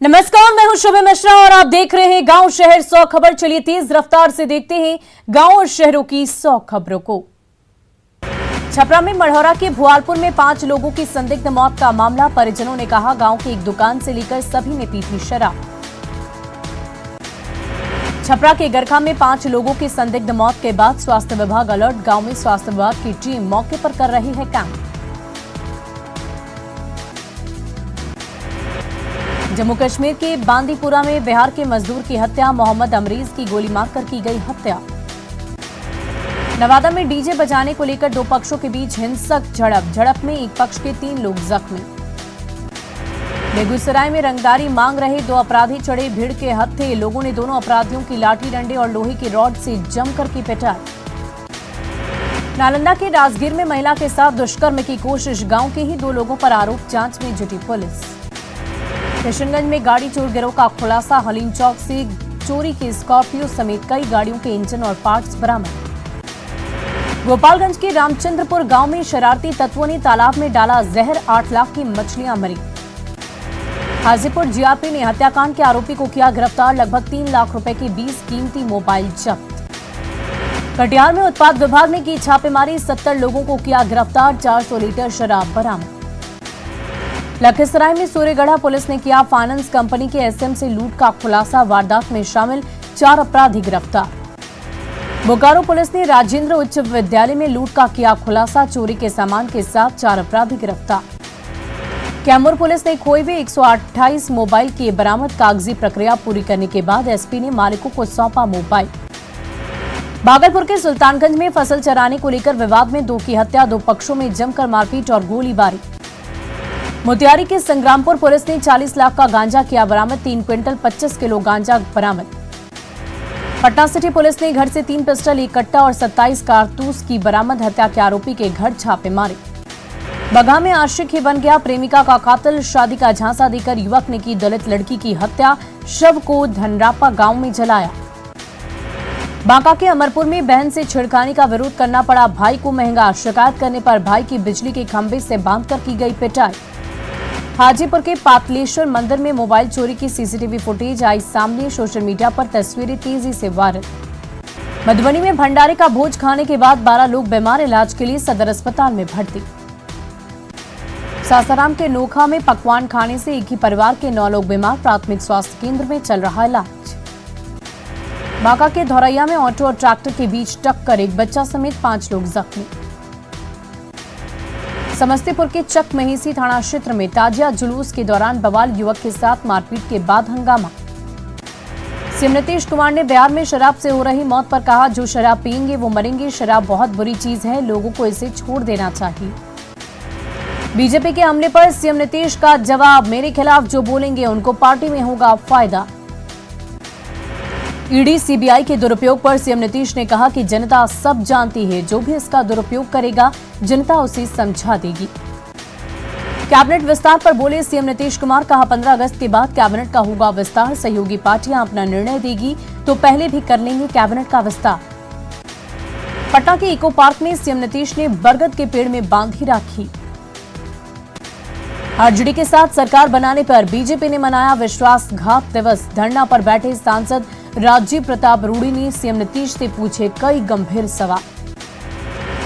नमस्कार, मैं हूं शुभ मिश्रा और आप देख रहे हैं गांव शहर 100 खबर। चलिए तेज रफ्तार से देखते हैं गांव और शहरों की 100 खबरों को। छपरा में मढ़ौरा के भुआलपुर में 5 लोगों की संदिग्ध मौत का मामला। परिजनों ने कहा गांव की एक दुकान से लेकर सभी ने पी थी शराब। छपरा के गरखा में 5 लोगों की संदिग्ध मौत के बाद स्वास्थ्य विभाग अलर्ट। गांव में स्वास्थ्य विभाग की टीम मौके पर कर रही है कैंप। जम्मू कश्मीर के बांदीपुरा में बिहार के मजदूर की हत्या। मोहम्मद अमरीज की गोली मारकर की गई हत्या। नवादा में डीजे बजाने को लेकर 2 पक्षों के बीच हिंसक झड़प में एक पक्ष के 3 लोग जख्मी। बेगूसराय में रंगदारी मांग रहे 2 अपराधी चढ़े भीड़ के हत्थे। लोगों ने दोनों अपराधियों की लाठी डंडे और लोहे की रॉड से जमकर की पिटाई। नालंदा के राजगीर में महिला के साथ दुष्कर्म की कोशिश। गांव के ही 2 लोगों पर आरोप। जांच में जुटी पुलिस। किशनगंज में गाड़ी चोर गिरोह का खुलासा। हलीम चौक से चोरी की स्कॉर्पियो समेत कई गाड़ियों के इंजन और पार्ट्स बरामद। गोपालगंज के रामचंद्रपुर गांव में शरारती तत्वों ने तालाब में डाला जहर। 8 लाख की मछलियां मरी। हाजीपुर जीआरपी ने हत्याकांड के आरोपी को किया गिरफ्तार। लगभग 3 लाख रुपए के 20 कीमती मोबाइल जब्त। कटिहार में उत्पाद विभाग ने की छापेमारी। 70 लोगों को किया गिरफ्तार। 400 लीटर शराब बरामद। लखीसराय में सूर्यगढ़ा पुलिस ने किया फाइनेंस कंपनी के एसएम से लूट का खुलासा। वारदात में शामिल 4 अपराधी गिरफ्तार। बोकारो पुलिस ने राजेंद्र उच्च विद्यालय में लूट का किया खुलासा। चोरी के सामान के साथ 4 अपराधी गिरफ्तार। कैमूर पुलिस ने खोए हुए 128 मोबाइल की बरामद। कागजी प्रक्रिया पूरी करने के बाद एसपी ने मालिकों को सौंपा मोबाइल। भागलपुर के सुल्तानगंज में फसल चराने को लेकर विवाद में 2 की हत्या। 2 पक्षों में जमकर मारपीट और गोलीबारी। मोतिहारी के संग्रामपुर पुलिस ने 40 लाख का गांजा किया बरामद। 3 क्विंटल 25 किलो गांजा बरामद। पटना सिटी पुलिस ने घर से 3 पिस्टल, 1 कट्टा और 27 कारतूस की बरामद। हत्या के आरोपी के घर छापे मारे। बगहा में आशिक ही बन गया प्रेमिका का कातिल। शादी का झांसा देकर युवक ने की दलित लड़की की हत्या। शव को धनरापा गांव में जलाया। बांका के अमरपुर में बहन से छेड़खानी का विरोध करना पड़ा भाई को महंगा। शिकायत करने पर भाई की बिजली के खंभे से बांधकर की गई पिटाई। हाजीपुर के पातलेश्वर मंदिर में मोबाइल चोरी की सीसीटीवी फुटेज आई सामने। सोशल मीडिया पर तस्वीरें तेजी से वायरल। मधुबनी में भंडारे का भोज खाने के बाद 12 लोग बीमार। इलाज के लिए सदर अस्पताल में भर्ती। सासाराम के नोखा में पकवान खाने से एक ही परिवार के 9 लोग बीमार। प्राथमिक स्वास्थ्य केंद्र में चल रहा इलाज। बांका के धौरैया में ऑटो और ट्रैक्टर के बीच टक्कर। एक बच्चा समेत 5 लोग जख्मी। समस्तीपुर के चक महेसी थाना क्षेत्र में ताजिया जुलूस के दौरान बवाल। युवक के साथ मारपीट के बाद हंगामा। सीएम नीतीश कुमार ने बिहार में शराब से हो रही मौत पर कहा जो शराब पिएंगे वो मरेंगे। शराब बहुत बुरी चीज है, लोगों को इसे छोड़ देना चाहिए। बीजेपी के हमले पर सीएम नीतीश का जवाब। मेरे खिलाफ जो बोलेंगे उनको पार्टी में होगा फायदा। ईडी सीबीआई के दुरुपयोग पर सीएम नीतीश ने कहा कि जनता सब जानती है, जो भी इसका दुरुपयोग करेगा जनता उसे समझा देगी। कैबिनेट विस्तार पर बोले सीएम नीतीश कुमार। कहा 15 अगस्त के बाद कैबिनेट का होगा विस्तार। सहयोगी पार्टियां अपना निर्णय देगी तो पहले भी कर लेंगे कैबिनेट का विस्तार। पटना के इको पार्क में सीएम नीतीश ने बरगद के पेड़ में बांधी राखी। आरजेडी के साथ सरकार बनाने पर बीजेपी ने मनाया विश्वासघात दिवस। धरना पर बैठे सांसद राजीव प्रताप रूडी ने सीएम नीतीश से पूछे कई गंभीर सवाल।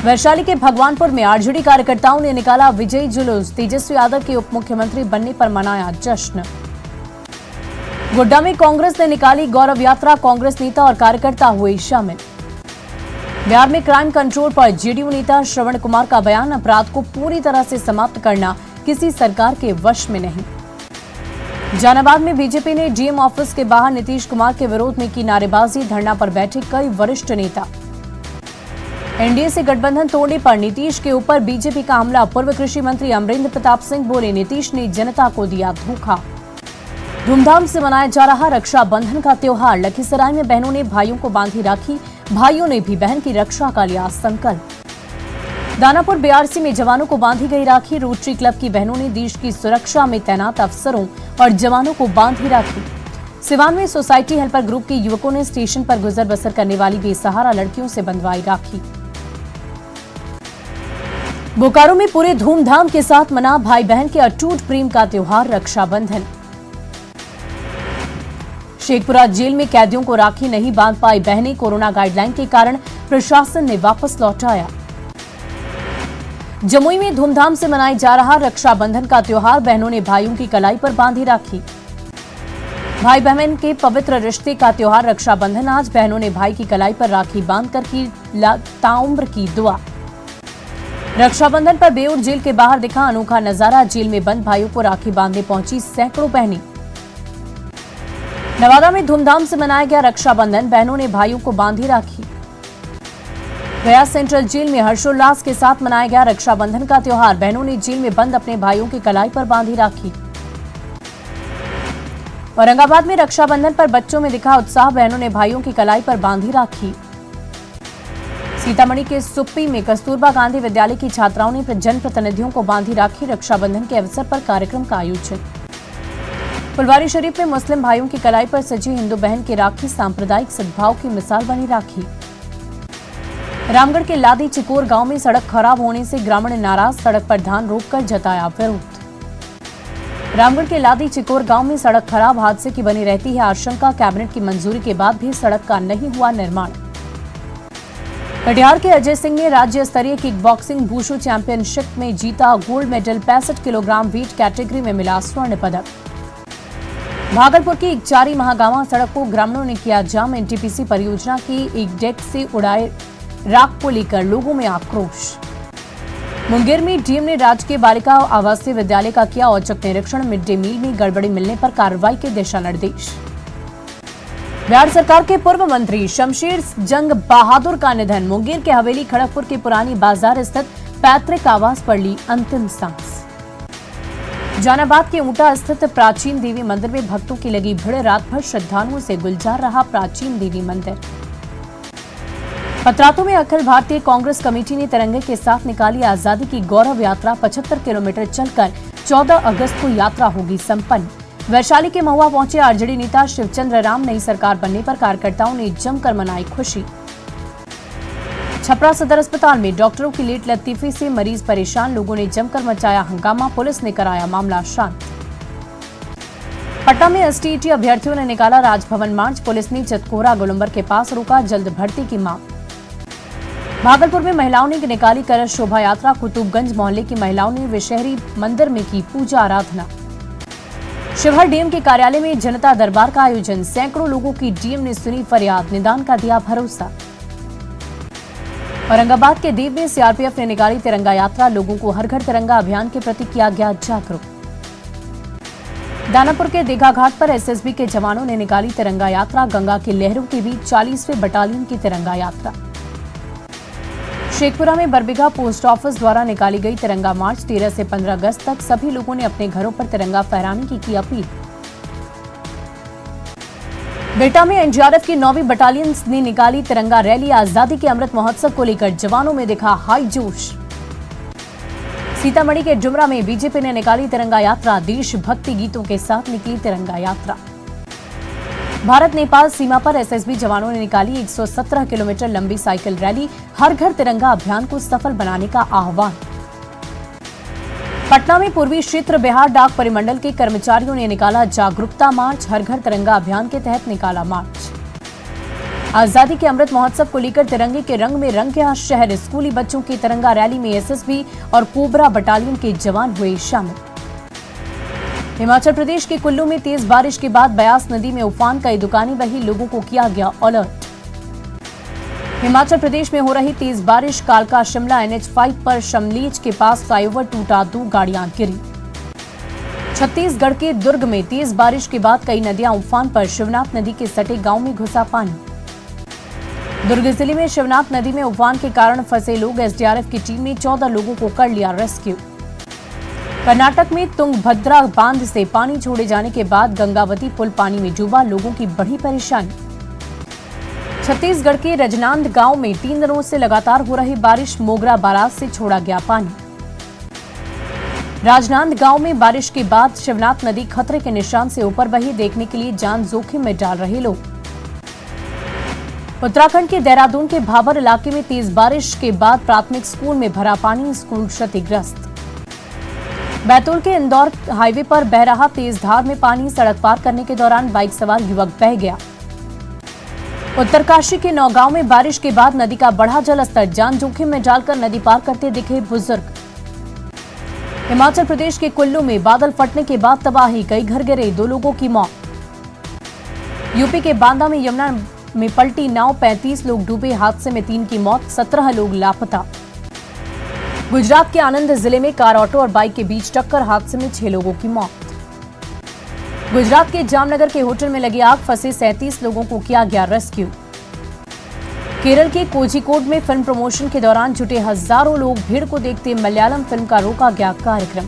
वैशाली के भगवानपुर में आरजेडी कार्यकर्ताओं ने निकाला विजयी जुलूस। तेजस्वी यादव के उप मुख्यमंत्री बनने पर मनाया जश्न। गोड्डा में कांग्रेस ने निकाली गौरव यात्रा। कांग्रेस नेता और कार्यकर्ता हुए शामिल। बिहार में क्राइम कंट्रोल पर जेडीयू नेता श्रवण कुमार का बयान। अपराध को पूरी तरह से समाप्त करना किसी सरकार के वश में नहीं। जहानाबाद में बीजेपी ने डीएम ऑफिस के बाहर नीतीश कुमार के विरोध में की नारेबाजी। धरना पर बैठे कई वरिष्ठ नेता। एनडीए से गठबंधन तोड़ने पर नीतीश के ऊपर बीजेपी का हमला। पूर्व कृषि मंत्री अमरेंद्र प्रताप सिंह बोले नीतीश ने जनता को दिया धोखा। धूमधाम से मनाया जा रहा रक्षाबंधन का त्योहार। लखीसराय में बहनों ने भाइयों को बांधी राखी। भाइयों ने भी बहन की रक्षा का लिया संकल्प। दानापुर बीआरसी में जवानों को बांधी गई राखी। रोटरी क्लब की बहनों ने देश की सुरक्षा में तैनात अफसरों और जवानों को बांधी राखी। सिवान में सोसाइटी हेल्पर ग्रुप के युवकों ने स्टेशन पर गुजर बसर करने वाली बेसहारा लड़कियों से बंधवाई राखी। बोकारो में पूरे धूमधाम के साथ मना भाई बहन के अटूट प्रेम का त्योहार रक्षाबंधन। शेखपुरा जेल में कैदियों को राखी नहीं बांध पाई बहनें, कोरोना गाइडलाइन के कारण प्रशासन ने वापस लौटाया। जमुई में धूमधाम से मनाया जा रहा रक्षाबंधन का त्योहार, बहनों ने भाइयों की कलाई पर बांधी राखी। भाई बहन के पवित्र रिश्ते का त्योहार रक्षाबंधन, आज बहनों ने भाई की कलाई पर राखी बांधकर की ताउम्र की दुआ। रक्षाबंधन पर बेऊर जेल के बाहर दिखा अनोखा नजारा, जेल में बंद भाइयों को राखी बांधने पहुंची सैकड़ों बहनें। नवादा में धूमधाम से मनाया गया रक्षाबंधन, बहनों ने भाइयों को बांधी राखी। गया सेंट्रल जेल में हर्षोल्लास के साथ मनाया गया रक्षाबंधन का त्योहार, बहनों ने जेल में बंद अपने भाइयों की कलाई पर बांधी राखी। औरंगाबाद में रक्षाबंधन पर बच्चों में दिखा उत्साह, बहनों ने भाइयों की कलाई पर बांधी राखी। सीतामढ़ी के सुप्पी में कस्तूरबा गांधी विद्यालय की छात्राओं ने जनप्रतिनिधियों को बांधी राखी, रक्षाबंधन के अवसर पर कार्यक्रम का आयोजन। फुलवारी शरीफ में मुस्लिम भाइयों की कलाई पर सजी हिंदू बहन की राखी, सांप्रदायिक सद्भाव की मिसाल बनी राखी। रामगढ़ के लादी चिकोर गांव में सड़क खराब होने से ग्रामीण नाराज, सड़क पर धान रोककर जताया विरोध। रामगढ़ के लादी चिकोर गांव में सड़क खराब, हादसे की बनी रहती है आशंका, कैबिनेट की मंजूरी के बाद भी सड़क का नहीं हुआ निर्माण। कटिहार के अजय सिंह ने राज्य स्तरीय किक बॉक्सिंग वुशु चैंपियनशिप में जीता gold medal, 65 kilogram weight category में मिला स्वर्ण पदक। भागलपुर की इकचारी महागामा सड़क को ग्रामीणों ने किया जाम, एनटीपीसी परियोजना की एक डेक से उड़ाए राख को लेकर लोगों में आक्रोश। मुंगेर में डीएम ने राजकीय बालिका आवासीय विद्यालय का किया औचक निरीक्षण, मिड डे मील में गड़बड़ी मिलने पर कार्रवाई के दिशा निर्देश। बिहार सरकार के पूर्व मंत्री शमशेर जंग बहादुर का निधन, मुंगेर के हवेली खड़गपुर के पुरानी बाजार स्थित पैतृक आवास पर ली अंतिम सांस। जहानाबाद के ऊंटा स्थित प्राचीन देवी मंदिर में भक्तों की लगी भीड़, रात भर श्रद्धालुओं से गुलजार रहा प्राचीन देवी मंदिर। पतरातू में अखिल भारतीय कांग्रेस कमेटी ने तिरंगे के साथ निकाली आजादी की गौरव यात्रा, 75 किलोमीटर चलकर 14 अगस्त को यात्रा होगी संपन्न। वैशाली के महुआ पहुंचे आरजेडी नेता शिवचंद्र राम, नई सरकार बनने पर कार्यकर्ताओं ने जमकर मनाई खुशी। छपरा सदर अस्पताल में डॉक्टरों की लेट लतीफी से मरीज परेशान, लोगों ने जमकर मचाया हंगामा, पुलिस ने कराया मामला शांत। पटना में एसटीईटी अभ्यर्थियों ने निकाला राजभवन मार्च, पुलिस ने चतकोरा गोलंबर के पास रोका, जल्द भर्ती की मांग। भागलपुर में महिलाओं ने निकाली कलश शोभा यात्रा, कुतुबगंज मोहल्ले की महिलाओं ने विशहरी मंदिर में की पूजा आराधना। शिवहर डीएम के कार्यालय में जनता दरबार का आयोजन, सैकड़ों लोगों की डीएम ने सुनी फरियाद, निदान का दिया भरोसा। औरंगाबाद के देव में सीआरपीएफ ने निकाली तिरंगा यात्रा, लोगों को हर घर तिरंगा अभियान के प्रति किया गया जागरूक। दानापुर के दीघा घाट पर एसएसबी के जवानों ने निकाली तिरंगा यात्रा, गंगा की लहरों के बीच 40वें बटालियन की तिरंगा यात्रा। शेखपुरा में बरबीघा पोस्ट ऑफिस द्वारा निकाली गई तिरंगा मार्च, 13 से 15 अगस्त तक सभी लोगों ने अपने घरों पर तिरंगा फहराने की अपील। बेटा में एनडीआरएफ की 9वीं बटालियन ने निकाली तिरंगा रैली, आजादी के अमृत महोत्सव को लेकर जवानों में दिखा हाई जोश। सीतामढ़ी के डुमरा में बीजेपी ने निकाली तिरंगा यात्रा, देशभक्ति गीतों के साथ निकली तिरंगा यात्रा। भारत नेपाल सीमा पर एसएसबी जवानों ने निकाली 117 किलोमीटर लंबी साइकिल रैली, हर घर तिरंगा अभियान को सफल बनाने का आह्वान। पटना में पूर्वी क्षेत्र बिहार डाक परिमंडल के कर्मचारियों ने निकाला जागरूकता मार्च, हर घर तिरंगा अभियान के तहत निकाला मार्च। आजादी के अमृत महोत्सव को लेकर तिरंगे के रंग में रंग गया शहर, स्कूली बच्चों की तिरंगा रैली में एसएसबी और कोबरा बटालियन के जवान हुए शामिल। हिमाचल प्रदेश के कुल्लू में तेज बारिश के बाद ब्यास नदी में उफान, कई दुकानें बही, लोगों को किया गया अलर्ट। हिमाचल प्रदेश में हो रही तेज बारिश, कालका शिमला NH5 पर शमलीज के पास फ्लाईओवर टूटा, 2 गाड़ियां गिरी। छत्तीसगढ़ के दुर्ग में तेज बारिश के बाद कई नदियां उफान पर, शिवनाथ नदी के सटे गांव में घुसा पानी। दुर्ग जिले में शिवनाथ नदी में उफान के कारण फंसे लोग, एसडीआरएफ की टीम ने 14 लोगों को कर लिया रेस्क्यू। कर्नाटक में तुंगभद्रा बांध से पानी छोड़े जाने के बाद गंगावती पुल पानी में डूबा, लोगों की बड़ी परेशानी। छत्तीसगढ़ के रजनांद गांव में 3 दिनों से लगातार हो रही बारिश, मोगरा बाराज से छोड़ा गया पानी। राजनांद गांव में बारिश के बाद शिवनाथ नदी खतरे के निशान से ऊपर बही, देखने के लिए जान जोखिम में डाल रहे लोग। उत्तराखंड के देहरादून के भाबर इलाके में तेज बारिश के बाद प्राथमिक स्कूल में भरा पानी, स्कूल क्षतिग्रस्त। बैतूल के इंदौर हाईवे पर बह रहा तेज धार में पानी। सड़क पार करने के दौरान बाइक सवार युवक बह गया। उत्तरकाशी के नौगांव में बारिश के बाद नदी का बढ़ा जलस्तर। जान जोखिम में डालकर नदी पार करते दिखे बुजुर्ग। हिमाचल प्रदेश के कुल्लू में बादल फटने के बाद तबाही। कई घर गिरे, 2 लोगों की मौत। यूपी के बांदा में यमुना में पलटी नाव, 35 लोग डूबे। हादसे में 3 की मौत, 17 लोग लापता। गुजरात के आनंद जिले में कार, ऑटो और बाइक के बीच टक्कर। हादसे में 6 लोगों की मौत। गुजरात के जामनगर के होटल में लगी आग, फंसे 37 लोगों को किया गया रेस्क्यू। केरल के कोझिकोड में फिल्म प्रमोशन के दौरान जुटे हजारों लोग। भीड़ को देखते मलयालम फिल्म का रोका गया कार्यक्रम।